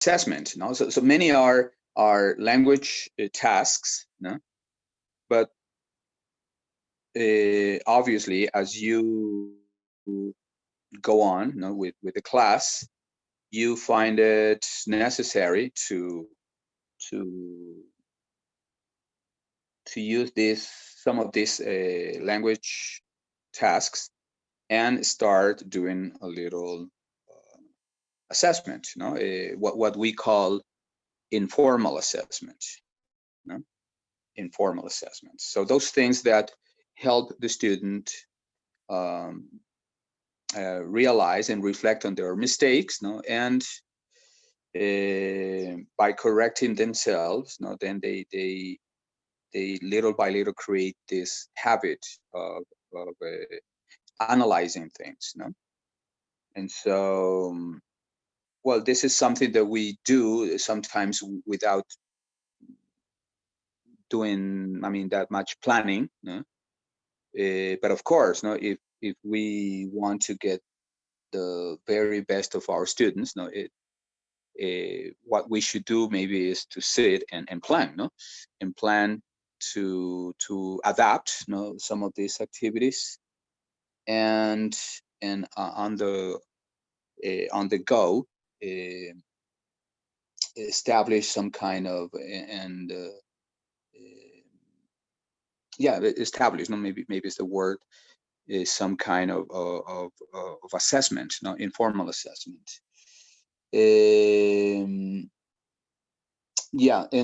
assessment. So many are language tasks, but obviously, as you go on, with the class, you find it necessary to use some of these language tasks and start doing a little assessment, what we call informal assessment, informal assessments. So those things that help the student realize and reflect on their mistakes, and by correcting themselves, then they little by little create this habit of analyzing things, and so, well, this is something that we do sometimes without doing, that much planning, but of course, if we want to get the very best of our students, what we should do maybe is to sit and plan, and plan to adapt, some of these activities, and on the go, establish some kind of establish, maybe it's the word, is some kind of assessment, informal assessment. And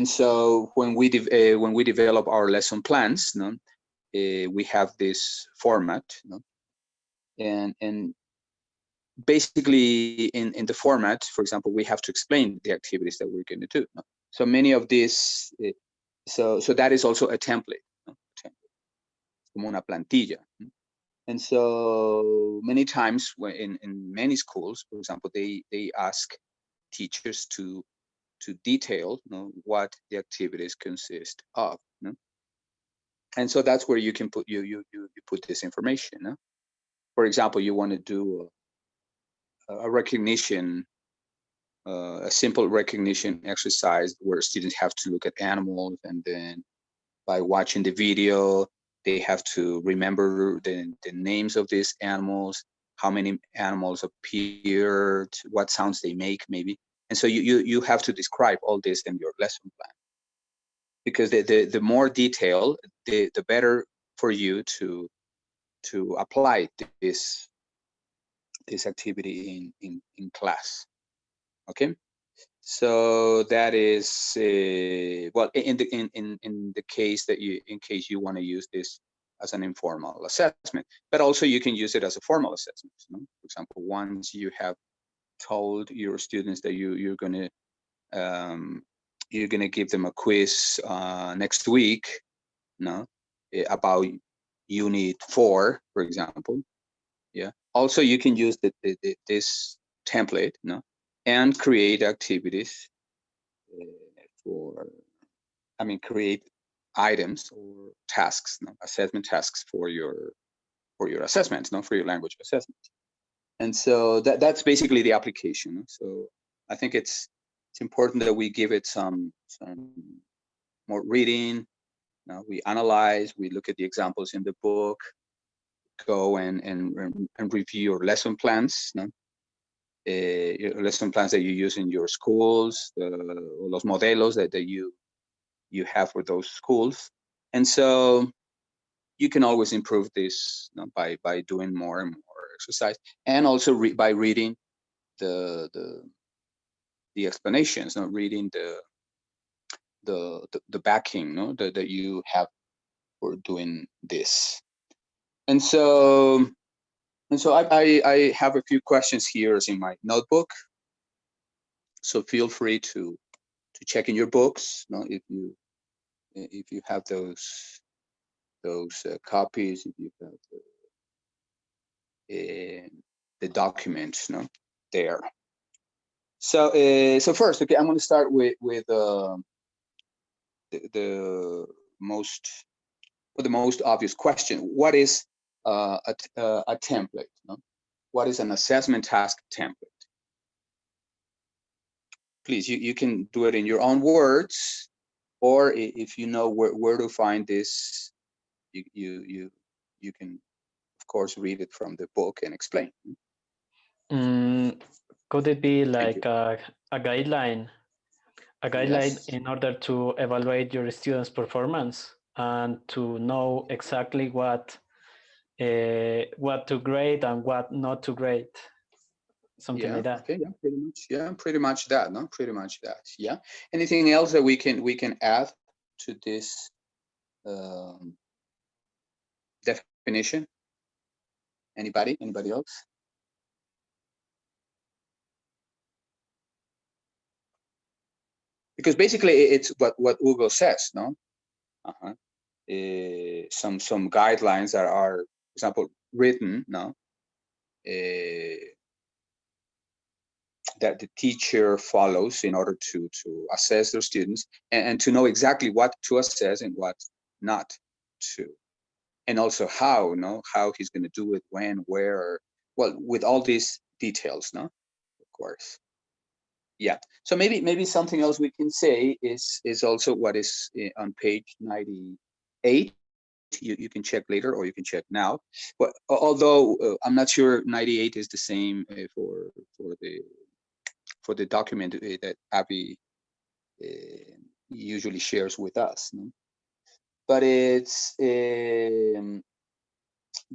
so when we develop our lesson plans, we have this format, and basically in the format, for example, we have to explain the activities that we're going to do. So many of these, so that is also a template, como una plantilla. And so many times when in many schools, for example, they ask teachers to detail, what the activities consist of. And so that's where you can put you put this information. For example, you want to do a recognition, a simple recognition exercise where students have to look at animals, and then by watching the video, they have to remember the names of these animals, how many animals appeared, what sounds they make, maybe. And so you have to describe all this in your lesson plan, because the more detail, the better for you to apply this activity in class. Okay, so that is well, in the case that in case you want to use this as an informal assessment, but also you can use it as a formal assessment. For example, once you have told your students that you're going to give them a quiz next week, about Unit 4, for example. Yeah. Also, you can use this template, and create activities create items or tasks, assessment tasks for your assessments, for your language assessment. And so that's basically the application. So I think it's important that we give it some more reading. We analyze, we look at the examples in the book, go and review your lesson plans, your lesson plans that you use in your schools, los modelos that you have for those schools. And so you can always improve this, by doing more and more exercise, and also by reading the explanations, reading the backing, that you have for doing this. And so I have a few questions here in my notebook. So feel free to check in your books, if you have those copies, if you have the documents, there. So first, okay, I'm going to start with the most obvious question. What is a template? What is an assessment task template? please, you can do it in your own words, or if you know where to find this, you can, of course, read it from the book and explain. Could it be Thank like you. a guideline? A guideline Yes. in order to evaluate your students' performance and to know exactly what to grade and what not to grade, something Yeah. like that. Okay. Yeah. Pretty much. Yeah. Pretty much that. No. Pretty much that. Yeah. Anything else that we can add to this definition? Anybody? Anybody else? Because basically it's what Hugo says. No. Uh-huh. Some guidelines that are, for example, written. No. That the teacher follows in order to assess their students and to know exactly what to assess and what not to, and also how, how he's going to do it, when, where, well, with all these details, no, of course. Yeah. So maybe something else we can say is also what is on page 98. You can check later, or you can check now. But although I'm not sure 98 is the same for the document that Abby usually shares with us. No? But it's the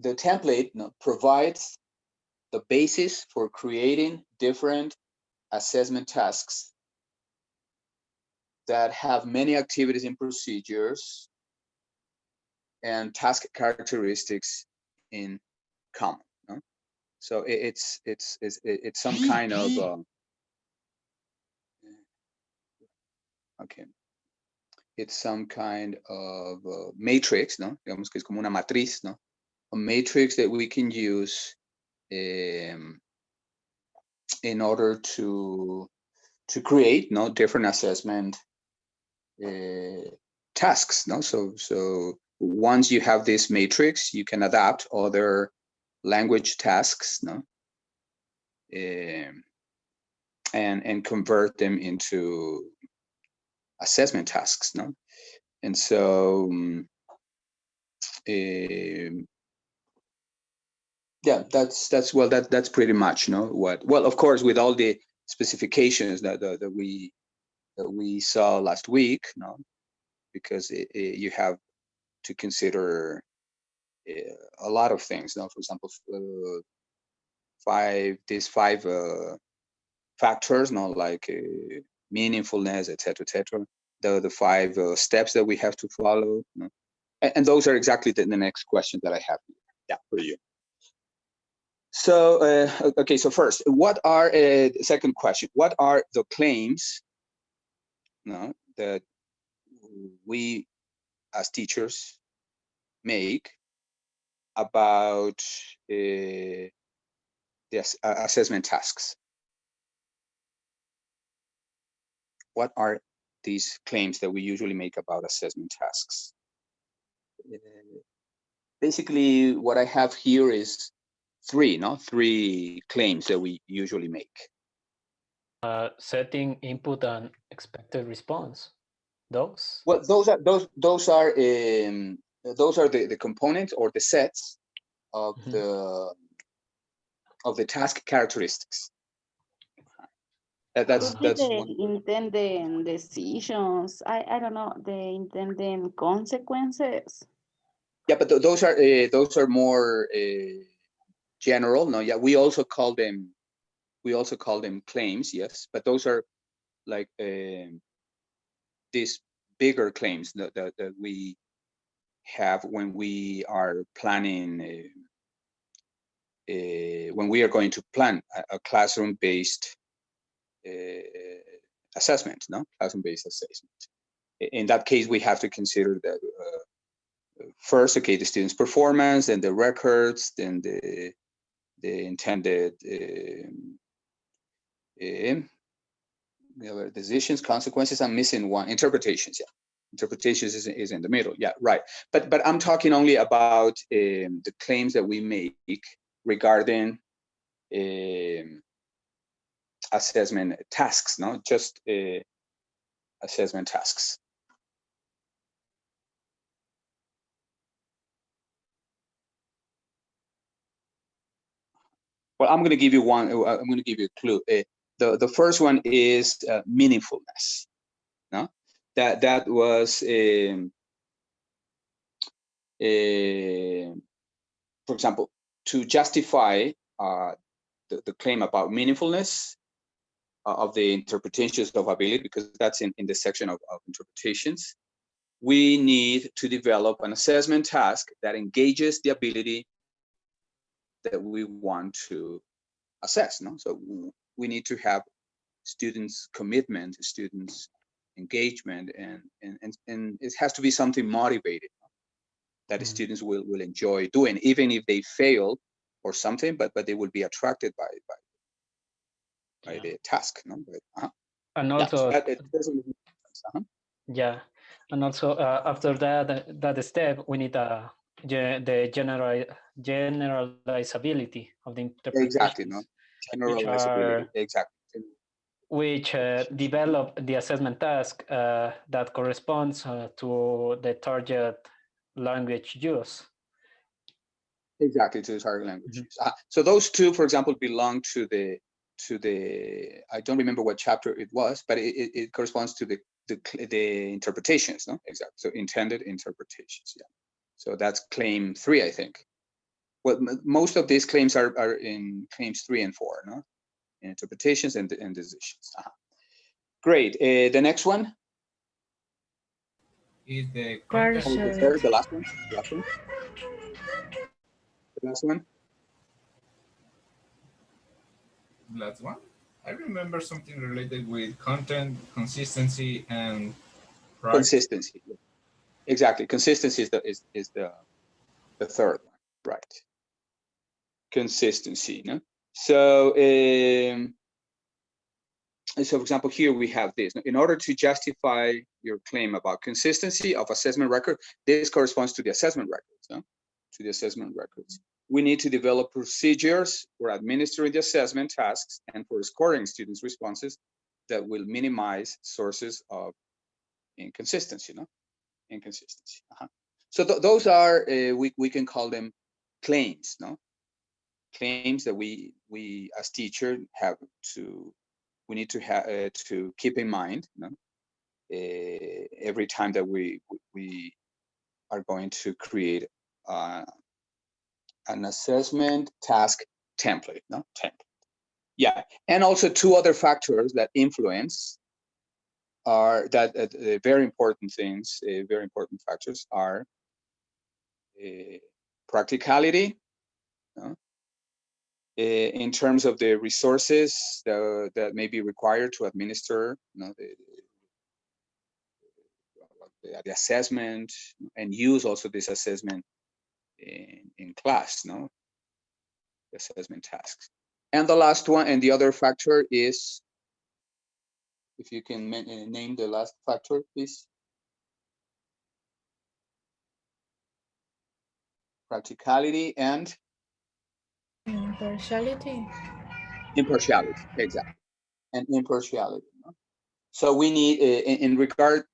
template provides the basis for creating different assessment tasks that have many activities and procedures and task characteristics in common. No? So it's some kind of okay. It's some kind of matrix, ¿no? Digamos que es como una matriz, ¿no? A matrix that we can use in order to create, different assessment tasks, no? So once you have this matrix, you can adapt other language tasks, no? And convert them into assessment tasks, no? And so yeah, that's pretty much, what, well, of course, with all the specifications that we saw last week, because you have to consider a lot of things, for example, five factors, like meaningfulness, etc. The five steps that we have to follow, and those are exactly the next question that I have here. Yeah, for you. So okay, so first, what are second question, what are the claims that we as teachers make about the assessment tasks? What are these claims that we usually make about assessment tasks? Basically, what I have here is three claims that we usually make. Setting input and expected response. Those? Well, those are the components or the sets of the task characteristics. That's the one. intended decisions. I don't know, the intended consequences. Yeah, but those are more general. No, yeah, we also call them claims. Yes, but those are like these bigger claims that we have when we are planning. When we are going to plan a classroom-based assessment, classroom-based assessment. In that case, we have to consider that first, okay, the student's performance, then the records, then the intended decisions, consequences. I'm missing one. Interpretations. Yeah, interpretations is in the middle. Yeah, right. But I'm talking only about the claims that we make regarding assessment tasks, no, just assessment tasks. Well, I'm going to give you one. I'm going to give you a clue. The first one is meaningfulness. No, that was for example, to justify the claim about meaningfulness of the interpretations of ability, because that's in the section of interpretations. We need to develop an assessment task that engages the ability that we want to assess. No, so we need to have students' commitment, students' engagement, and it has to be something motivated that the students will enjoy doing, even if they fail or something, but they will be attracted by the task. No, and also yeah, and also after that step, we need the generalizability of the interpretations. Exactly, no, generalizability, exactly. Which develop the assessment task that corresponds to the target language use. Exactly, to the target language use. So those two, for example, belong to the I don't remember what chapter it was, but it corresponds to the interpretations, no? Exactly. So intended interpretations, yeah. So that's claim 3, I think. Well, most of these claims are in claims 3 and 4, no? Interpretations and decisions. Great. The next one is the third, the last one. The last one. Last one. I remember something related with content, consistency, and consistency. Exactly. Consistency is the third one, right? Consistency. No? So, so for example, here we have this. In order to justify your claim about consistency of assessment record, this corresponds to the assessment records. No? To the assessment records. We need to develop procedures for administering the assessment tasks and for scoring students' responses that will minimize sources of inconsistency. No? Inconsistency. So those are we can call them claims, no? Claims that we as teachers have to need to have to keep in mind, no? Every time that we are going to create an assessment task template, no? Template. Yeah, and also two other factors that influence are that very important things, very important factors are practicality, in terms of the resources that may be required to administer, the assessment, and use also this assessment in class, no, the assessment tasks. And the last one, and the other factor is, if you can name the last factor, please. Practicality and impartiality. Impartiality, exactly, and impartiality. No? So we need, in regard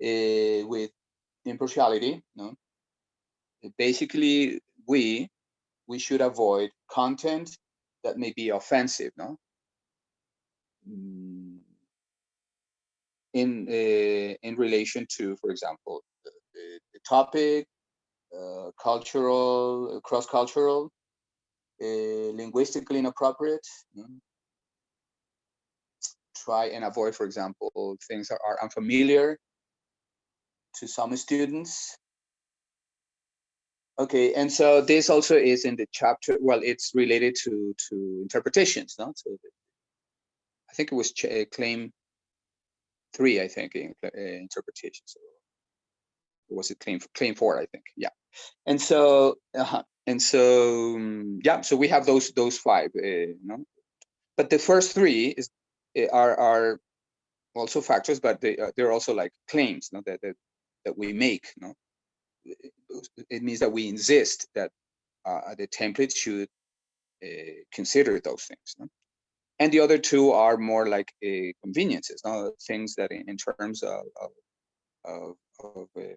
with impartiality, no, basically we should avoid content that may be offensive, no, in relation to, for example, the topic, cultural, cross-cultural, linguistically inappropriate. Try and avoid, for example, things that are unfamiliar to some students. Okay, and so this also is in the chapter. Well, it's related to interpretations, no? So I think it was claim 3. I think in interpretations. Or was it claim 4? I think, yeah. And so yeah. So we have those 5, no? But the first 3 are also factors, but they're also like claims, no? that we make, no? It means that we insist that the template should consider those things, no? And the other two are more like conveniences, things that in terms of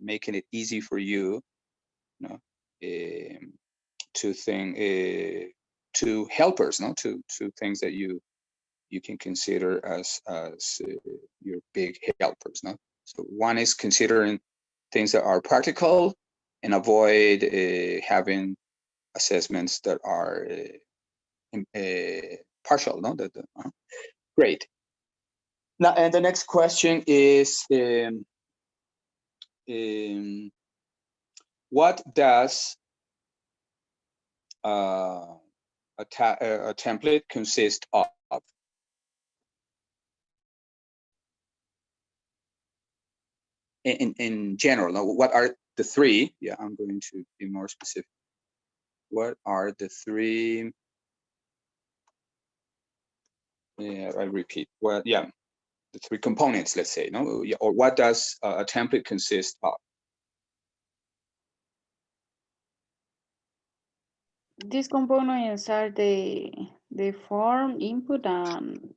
making it easy for you, to think, to helpers, to things that you can consider as your big helpers. So one is considering things that are practical and avoid having assessments that are partial. Great. Now, and the next question is, what does a template consist of? In general, now, what are the three? Yeah, I'm going to be more specific. What are the three? Yeah, I repeat. Well, yeah, the three components, let's say, or what does a template consist of? These components are the form, input, and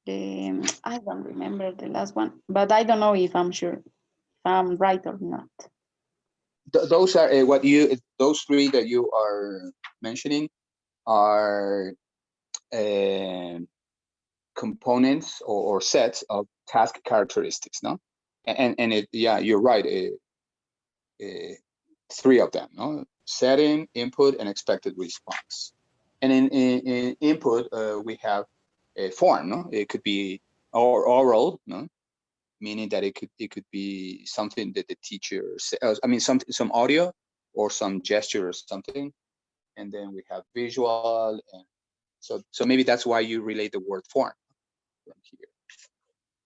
the, I don't remember the last one, but I don't know if I'm sure, if I'm right or not. Those are those three that you are mentioning are components or sets of task characteristics, and yeah, you're right. Three of them, setting, input, and expected response. And in input, we have a form, It could be oral, meaning that it could be something that the teacher says, some audio or some gesture or something. And then we have visual, and so maybe that's why you relate the word form from here.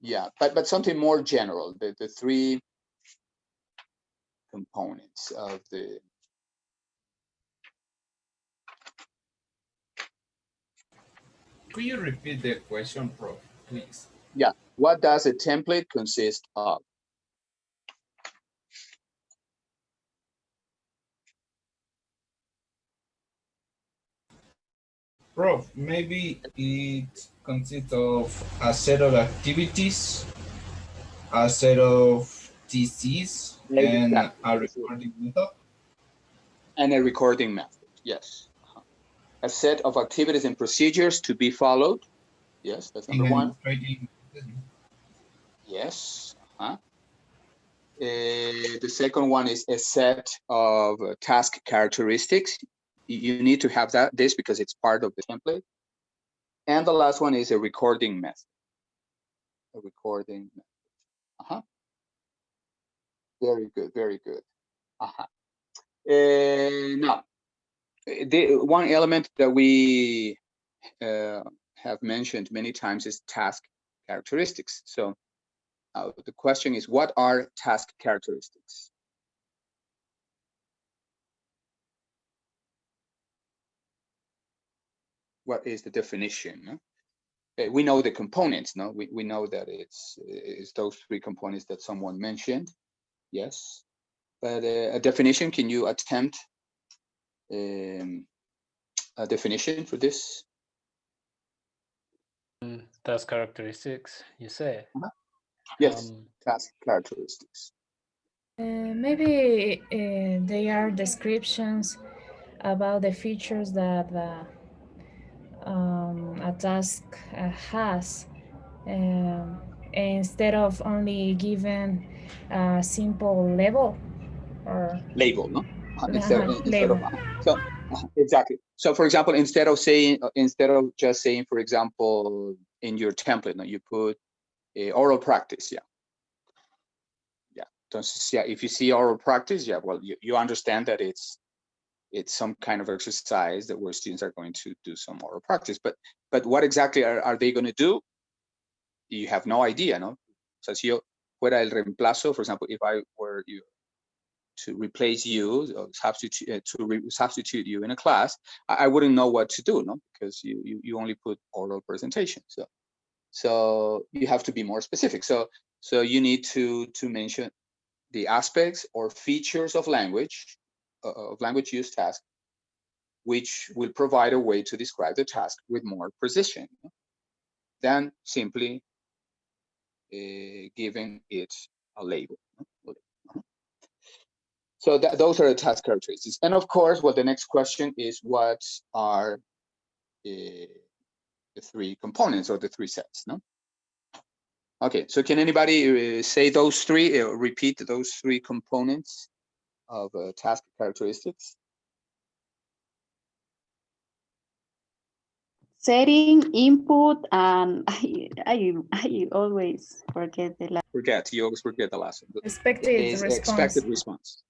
Yeah, but something more general, the three components of the. Could you repeat the question, Prof, please? Yeah, what does a template consist of? Prof, maybe it consists of a set of activities, a set of theses, and a recording method. And a recording method, yes. A set of activities and procedures to be followed. Yes, that's number one. Yes. The second one is a set of task characteristics. You need to have this because it's part of the template. And the last one is a recording method. A recording method. Very good, very good. Now, the one element that we have mentioned many times is task characteristics. So the question is, what are task characteristics? What is the definition? We know the components, we know that it's those three components that someone mentioned. Yes, but a definition, can you attempt a definition for this? Task characteristics, you say? Yes, task characteristics. Maybe they are descriptions about the features that a task has, instead of only given a simple label or label, instead label. of so exactly. So for example, instead of just saying, for example, in your template, you put oral practice. If you see oral practice, well, you understand that it's some kind of exercise that where students are going to do some oral practice. But what exactly are they going to do? You have no idea, So si yo fuera el reemplazo, for example, if I were to replace you, or substitute you in a class, I wouldn't know what to do, because you only put oral presentation. So you have to be more specific. So you need to mention the aspects or features of language use task, which will provide a way to describe the task with more precision. than simply giving it a label. So those are the task characteristics. And of course, well, the next question is, what are the three components or the three sets? No. Okay, so can anybody say those three, repeat those three components of task characteristics? Setting, input, and I always forget the last. You always forget the last one. Expected response. Expected response.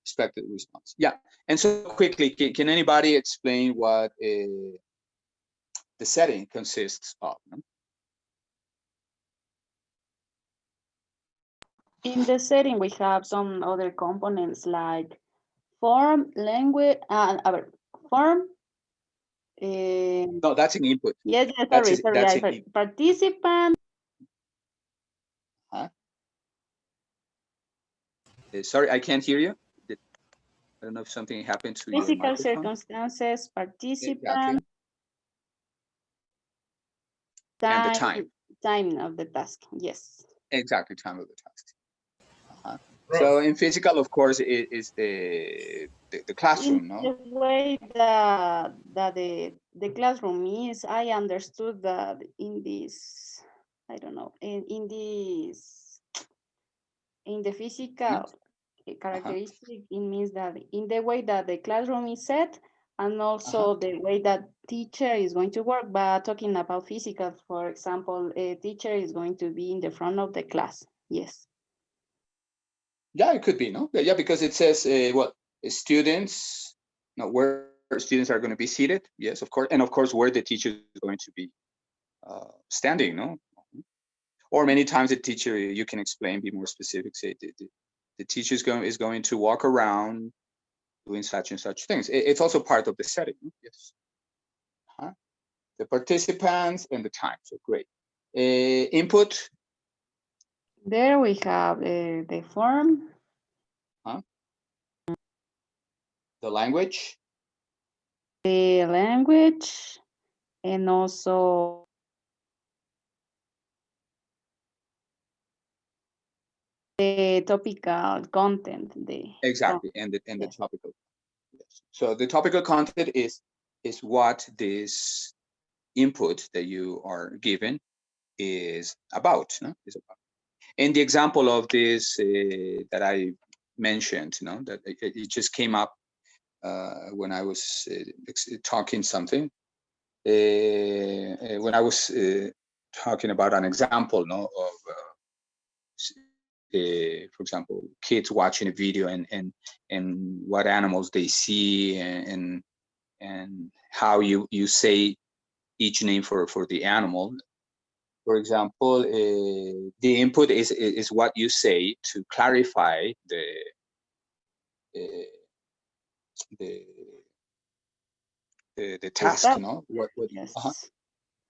Expected response. Yeah. And so quickly, can anybody explain what the setting consists of? No? In the setting, we have some other components like form, language, form. No, that's an input. Yes, That's sorry. Participant. Huh? Sorry, I can't hear you. I don't know if something happened to your Physical microphone. circumstances, participant. Exactly. And the time. Timing of the task, yes. Exactly, time of the task. So in physical, of course, it is the classroom, In no? the way that the classroom is, I understood that in this, I don't know, in the physical characteristic, it means that in the way that the classroom is set, and also the way that teacher is going to work. But talking about physical, for example, a teacher is going to be in the front of the class. Yes. Yeah, it could be, no? Yeah, because it says, students, no, where students are going to be seated. Yes, of course. And of course, where the teacher is going to be standing, no? Or many times the teacher, you can explain, be more specific, say the teacher is going to walk around doing such and such things. It's also part of the setting, yes. The participants and the time, so great. Input. There we have the form. The language. The language, and also the topical content. Exactly, and the topical. Yes. So the topical content is what this input that you are given is about. No? Is about. And the example of this that I mentioned, that it just came up when I was talking something. When I was talking about an example, of for example, kids watching a video and what animals they see and how you say each name for the animal. For example, the input is what you say to clarify the task,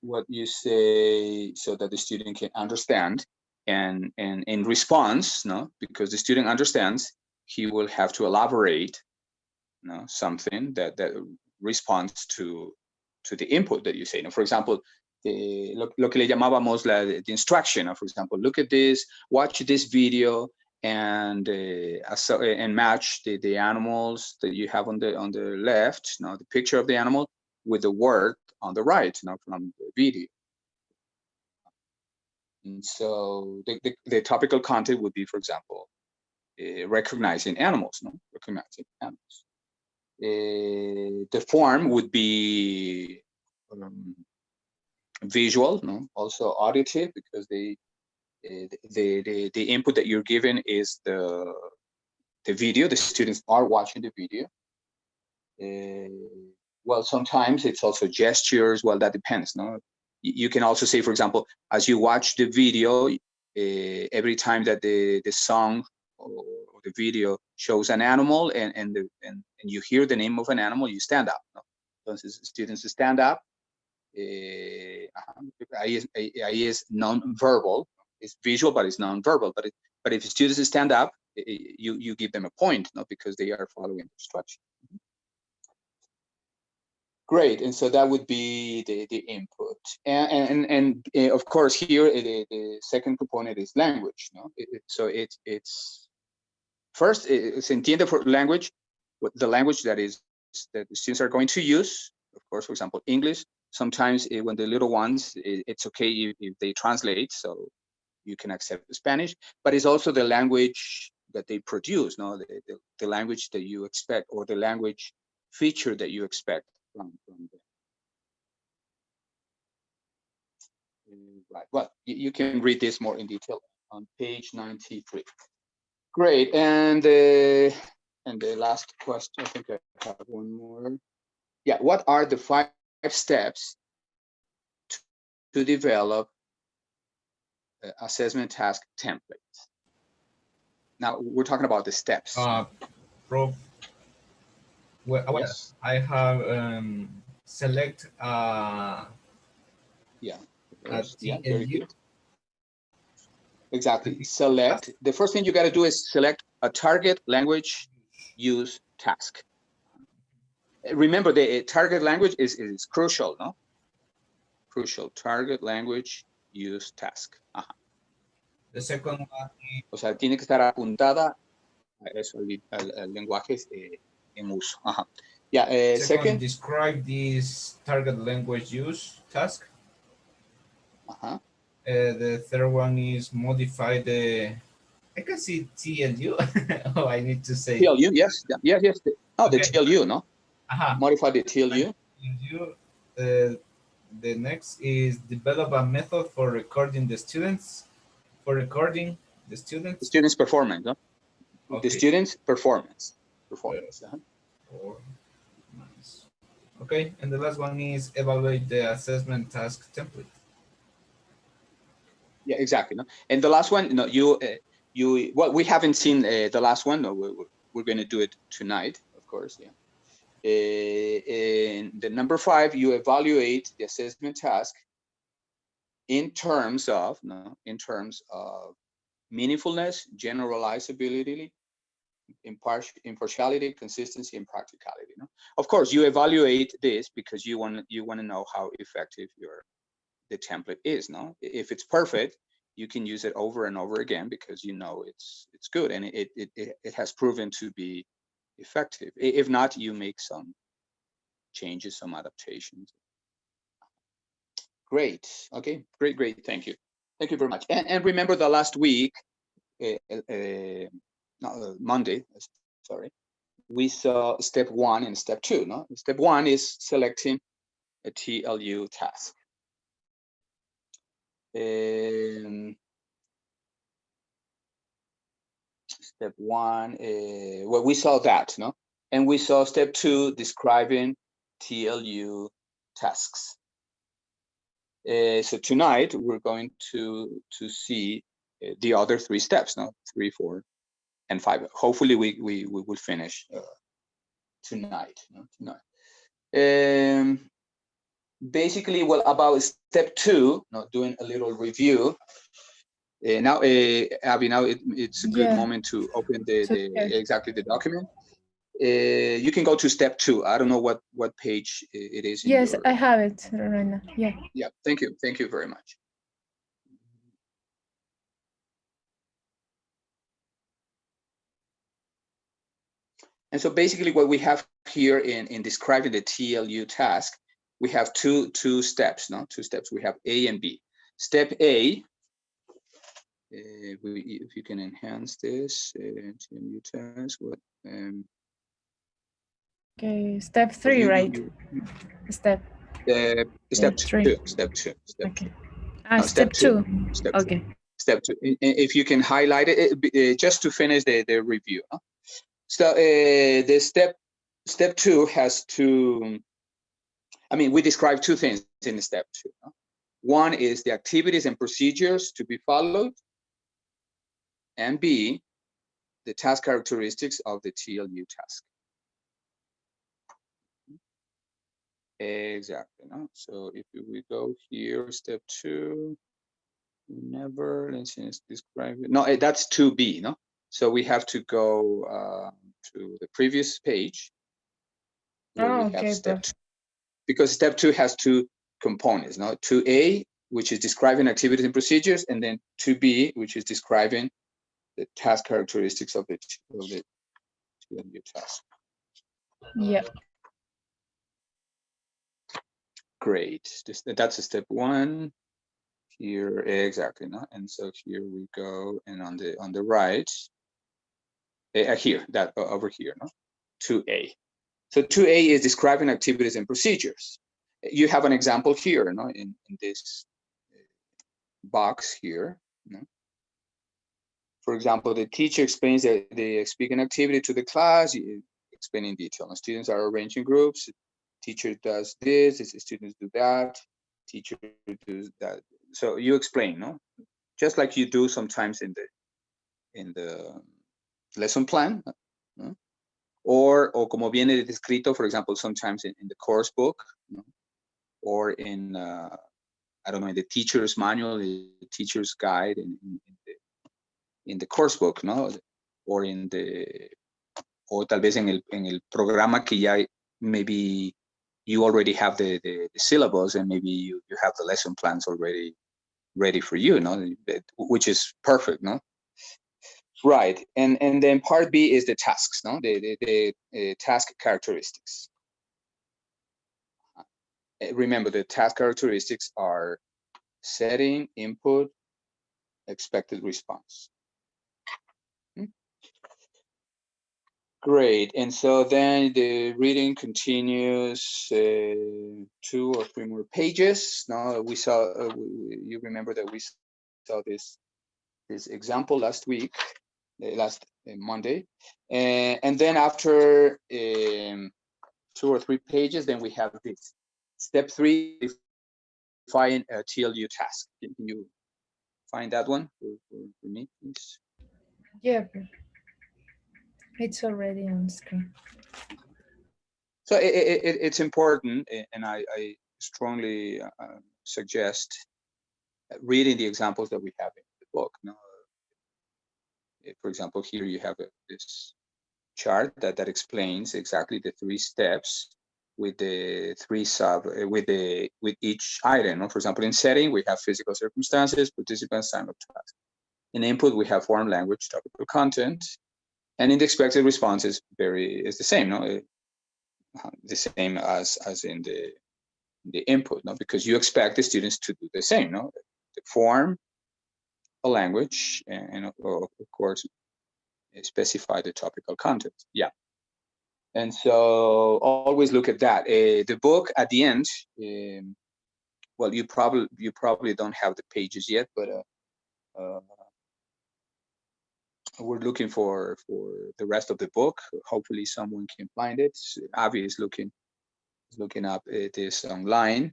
what you say, so that the student can understand, and in response, because the student understands, he will have to elaborate, something that responds to the input that you say. For example, lo que le llamábamos the instruction, for example, look at this, watch this video, and match the animals that you have on the left, the picture of the animal with the word on the right, from the video. And so the topical content would be, for example, recognizing animals, recognizing animals. The form would be visual, also auditive, because the input that you're given is the video. The students are watching the video. Well, sometimes it's also gestures. Well, that depends. You can also say, for example, as you watch the video, every time that the song or the video shows an animal and you hear the name of an animal, you stand up. Entonces, students stand up. Ahí es non-verbal. It's visual, but it's non-verbal. But if students stand up, you give them a point, because they are following the instruction. Great, and so that would be the input, and of course here the second component is language. No, so it's first se entiende por language, the language that the students are going to use. Of course, for example, English. Sometimes when the little ones, it's okay if they translate, so you can accept Spanish. But it's also the language that they produce. No, the language that you expect, or the language feature that you expect. Right. Well, you can read this more in detail on page 93. Great. And the last question, I think I have one more. Yeah. What are the 5 steps to develop assessment task templates? Now we're talking about the steps. Prof, well, Yes. I have select Yeah. TLU. Very good. Exactly. Select. The first thing you got to do is select a target language use task. Remember, the target language is crucial, no? Crucial. Target language use task. Ajá. The second one is, O sea, tiene que estar apuntada a eso, al lenguaje en uso. Ajá. Yeah. Second. Describe this target language use task. Uh-huh. The third one is modify the. I can see TLU. Oh, I need to say TLU. Yes. Yes. Oh, okay. The TLU, no? Modify the TLU. The next is develop a method for recording the students. The students' performance. No? Okay. The students' performance. Okay, and the last one is evaluate the assessment task template. Yeah, exactly. No? And the last one, no, well, we haven't seen the last one. No, we're going to do it tonight, of course. Yeah. In the number 5, you evaluate the assessment task in terms of meaningfulness, generalizability, impartiality, consistency, and practicality. No? Of course, you evaluate this because you want to know how effective the template is. No, if it's perfect, you can use it over and over again because you know it's good and it has proven to be effective. If not, you make some changes, some adaptations. Great. Okay. Great. Thank you very much. And remember, the last week, Monday, sorry, we saw step 1 and step 2. No, step 1 is selecting a TLU task. Step 1, well, we saw that, no, and we saw step 2 describing TLU tasks. So tonight we're going to see the other 3 steps, no, 3, 4, and 5. Hopefully we will finish tonight. No? Tonight. Basically, well, about step 2, doing a little review. Now, Abby, now it's a good moment to open exactly the document. You can go to step 2. I don't know what page it is. Yes, I have it right now. Yeah. Yeah. Thank you very much. And so basically, what we have here in describing the TLU task, we have two steps. No, 2 steps. We have A and B. Step A. If you can enhance this TLU task, what? Okay, step 3, right? Step 2. Step 2. Okay. Step 2. Okay. Step 2. If you can highlight it, just to finish the review. Huh? So the step 2 has to. I mean, we describe 2 things in step 2. Huh? One is the activities and procedures to be followed, and B, the task characteristics of the TLU task. Exactly. No? So if we go here, step 2, let's describe it. No, that's 2B. No, so we have to go to the previous page. Oh, okay. Step 2. because step 2 has 2 components, no? 2A, which is describing activities and procedures, and then 2B, which is describing the task characteristics of the task. Yeah. Great. That's a step 1. Here, exactly, no? And so here we go, and on the right, here, that over here, no? 2A. So 2A is describing activities and procedures. You have an example here, no? In this box here, no? For example, the teacher explains the speaking activity to the class, explain in detail. Students are arranged in groups. Teacher does this, students do that, teacher does that. So you explain, no? Just like you do sometimes in the lesson plan, no? Or como viene descrito, for example, sometimes in the course book, no? Or in, I don't know, in the teacher's manual, the teacher's guide, in the course book, no? Or o tal vez en el programa que ya maybe you already have the syllabus, and maybe you have the lesson plans already ready for you, no? Which is perfect, no? Right, and then part B is the tasks, no? The task characteristics. Remember, the task characteristics are setting, input, expected response. Great, and so then the reading continues 2 or 3 more pages. Now we saw, you remember that we saw this example last week, last Monday, and then after 2 or 3 pages, then we have this step 3, define a TLU task. Can you find that one for me, please? Yeah. It's already on screen. So it's important, and I strongly suggest reading the examples that we have in the book. No? For example, here you have this chart that explains exactly the 3 steps with the 3 with each item. No? For example, in setting, we have physical circumstances, participants, time of task. In input, we have form, language, topical content, and in the expected response is the same. No, the same as in the input. No, because you expect the students to do the same. No, the form, a language, and of course specify the topical content. Yeah. And so always look at that. The book at the end, well, you probably don't have the pages yet, but we're looking for the rest of the book. Hopefully someone can find it. Avi is looking up this online,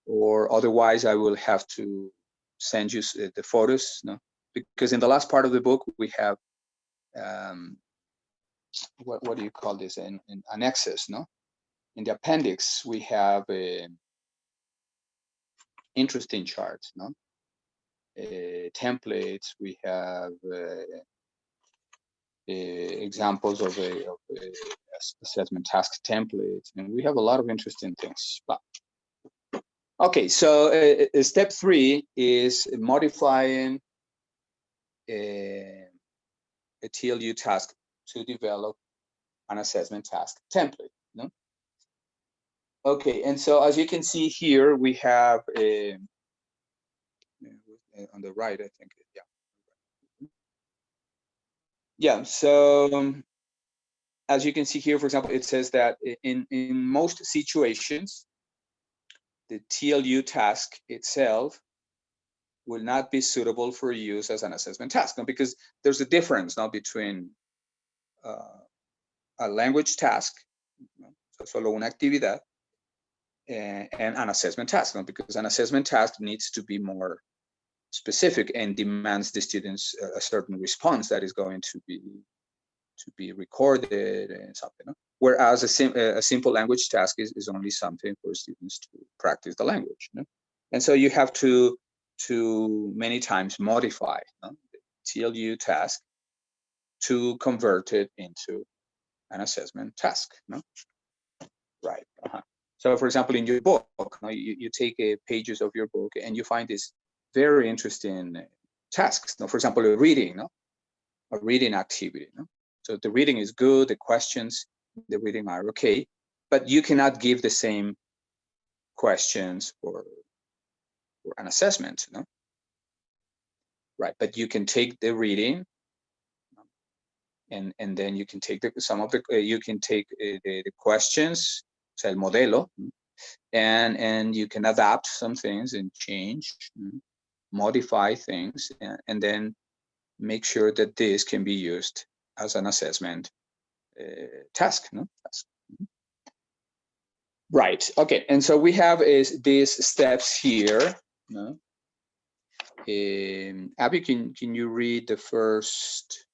or otherwise I will have to send you the photos, no? Because in the last part of the book we have what do you call this, in annexes, no? In the appendix we have interesting charts, no? Templates, we have examples of assessment task templates, and we have a lot of interesting things. But okay, so step 3 is modifying a TLU task to develop an assessment task template. No? Okay, and so as you can see here, we have on the right, I think, yeah. Yeah, so as you can see here, for example, it says that in most situations, the TLU task itself will not be suitable for use as an assessment task, no? Because there's a difference now between a language task, no? So solo una actividad, and an assessment task, no? Because an assessment task needs to be more specific and demands the students a certain response that is going to be recorded and something. No? Whereas a simple language task is only something for students to practice the language. No? And so you have to many times modify, no? the TLU task to convert it into an assessment task. No? Right. So for example, in your book, you take pages of your book and you find these very interesting tasks. For example, a reading, a reading activity. So the reading is good, the questions, the reading are okay, but you cannot give the same questions or an assessment, right? But you can take the reading, and then you can take the questions, so el modelo, and you can adapt some things and change, modify things, and then make sure that this can be used as an assessment task. Right. Okay. And so we have these steps here. Abby, can you read the first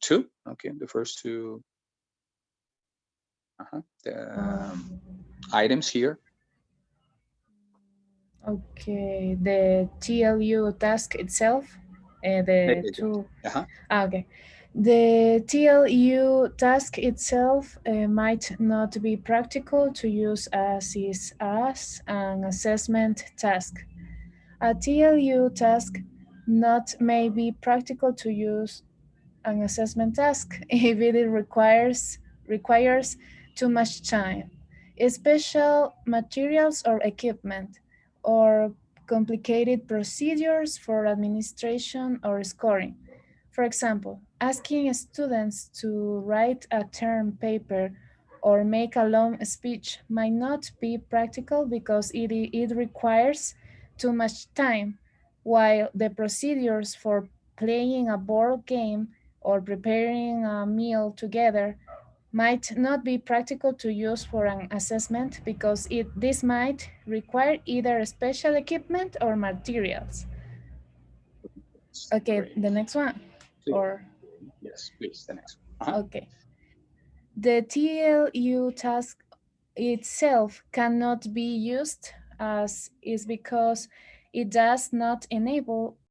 two? Okay, the first two. The items here. Okay, the TLU task itself, okay. The TLU task itself might not be practical to use as an assessment task. A TLU task not may be practical to use an assessment task if it requires too much time, special materials or equipment, or complicated procedures for administration or scoring. For example, asking students to write a term paper or make a long speech might not be practical because it requires too much time, while the procedures for playing a board game or preparing a meal together might not be practical to use for an assessment because this might require either special equipment or materials. Okay, Great. the next one. Or yes, please, the next one. Okay. The TLU task itself cannot be used as is because it does not enable